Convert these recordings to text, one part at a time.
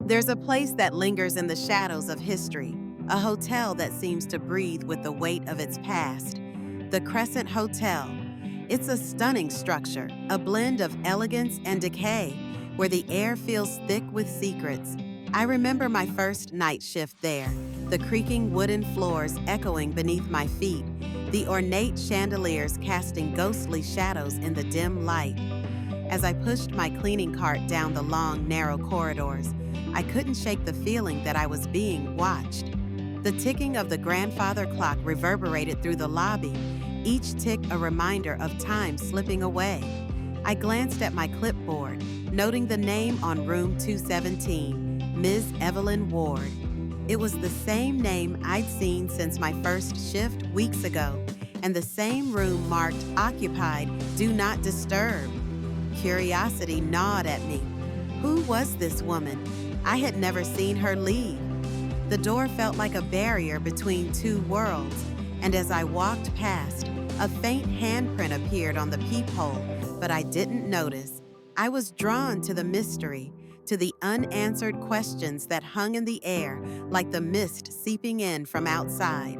There's a place that lingers in the shadows of history, a hotel that seems to breathe with the weight of its past. The Crescent Hotel. It's a stunning structure, a blend of elegance and decay, where the air feels thick with secrets. I remember my first night shift there, the creaking wooden floors echoing beneath my feet, the ornate chandeliers casting ghostly shadows in the dim light. As I pushed my cleaning cart down the long, narrow corridors, I couldn't shake the feeling that I was being watched. The ticking of the grandfather clock reverberated through the lobby, each tick a reminder of time slipping away. I glanced at my clipboard, noting the name on room 217, Ms. Evelyn Ward. It was the same name I'd seen since my first shift weeks ago, and the same room marked occupied, do not disturb. Curiosity gnawed at me. Who was this woman? I had never seen her leave. The door felt like a barrier between two worlds, and as I walked past, a faint handprint appeared on the peephole, but I didn't notice. I was drawn to the mystery, to the unanswered questions that hung in the air like the mist seeping in from outside.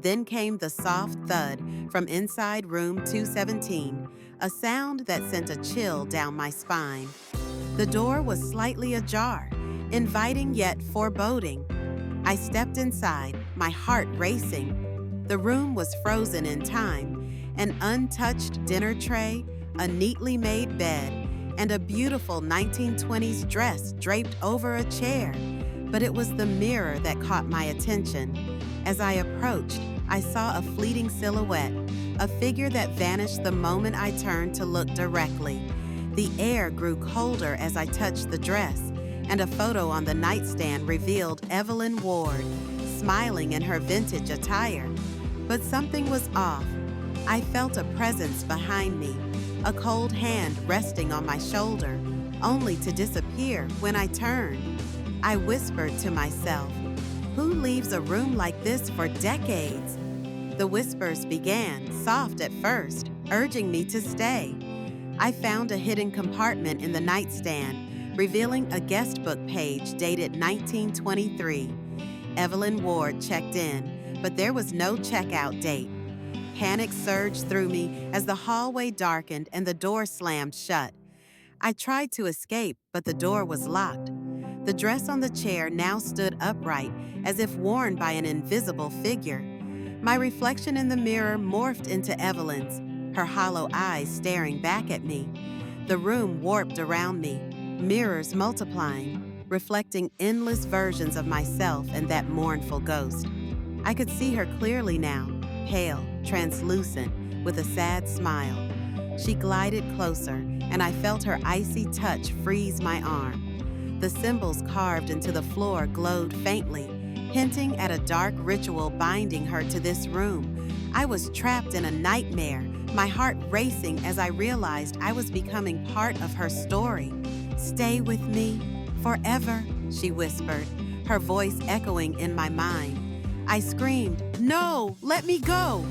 Then came the soft thud from inside room 217, a sound that sent a chill down my spine. The door was slightly ajar, inviting yet foreboding. I stepped inside, my heart racing. The room was frozen in time, an untouched dinner tray, a neatly made bed, and a beautiful 1920s dress draped over a chair. But it was the mirror that caught my attention. As I approached, I saw a fleeting silhouette, a figure that vanished the moment I turned to look directly. The air grew colder as I touched the dress, and a photo on the nightstand revealed Evelyn Ward, smiling in her vintage attire. But something was off. I felt a presence behind me, a cold hand resting on my shoulder, only to disappear when I turned. I whispered to myself, "Who leaves a room like this for decades?" The whispers began, soft at first, urging me to stay. I found a hidden compartment in the nightstand, revealing a guestbook page dated 1923. Evelyn Ward checked in, but there was no checkout date. Panic surged through me as the hallway darkened and the door slammed shut. I tried to escape, but the door was locked. The dress on the chair now stood upright, as if worn by an invisible figure. My reflection in the mirror morphed into Evelyn's, her hollow eyes staring back at me. The room warped around me, mirrors multiplying, reflecting endless versions of myself and that mournful ghost. I could see her clearly now, pale, translucent, with a sad smile. She glided closer, and I felt her icy touch freeze my arm. The symbols carved into the floor glowed faintly, hinting at a dark ritual binding her to this room. I was trapped in a nightmare, my heart racing as I realized I was becoming part of her story. "Stay with me, forever," she whispered, her voice echoing in my mind. I screamed, "No, let me go!"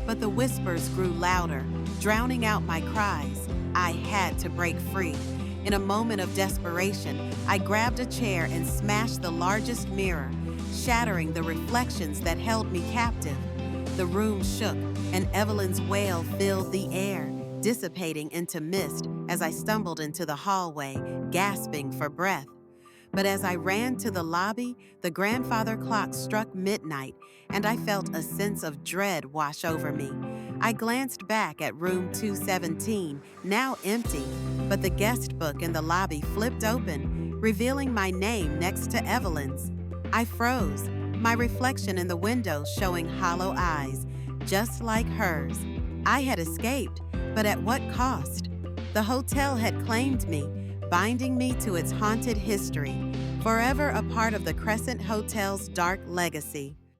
But the whispers grew louder, drowning out my cries. I had to break free. In a moment of desperation, I grabbed a chair and smashed the largest mirror, shattering the reflections that held me captive. The room shook, and Evelyn's wail filled the air, dissipating into mist as I stumbled into the hallway, gasping for breath. But as I ran to the lobby, the grandfather clock struck midnight, and I felt a sense of dread wash over me. I glanced back at room 217, now empty, but the guest book in the lobby flipped open, revealing my name next to Evelyn's. I froze, my reflection in the window showing hollow eyes, just like hers. I had escaped, but at what cost? The hotel had claimed me, binding me to its haunted history, forever a part of the Crescent Hotel's dark legacy.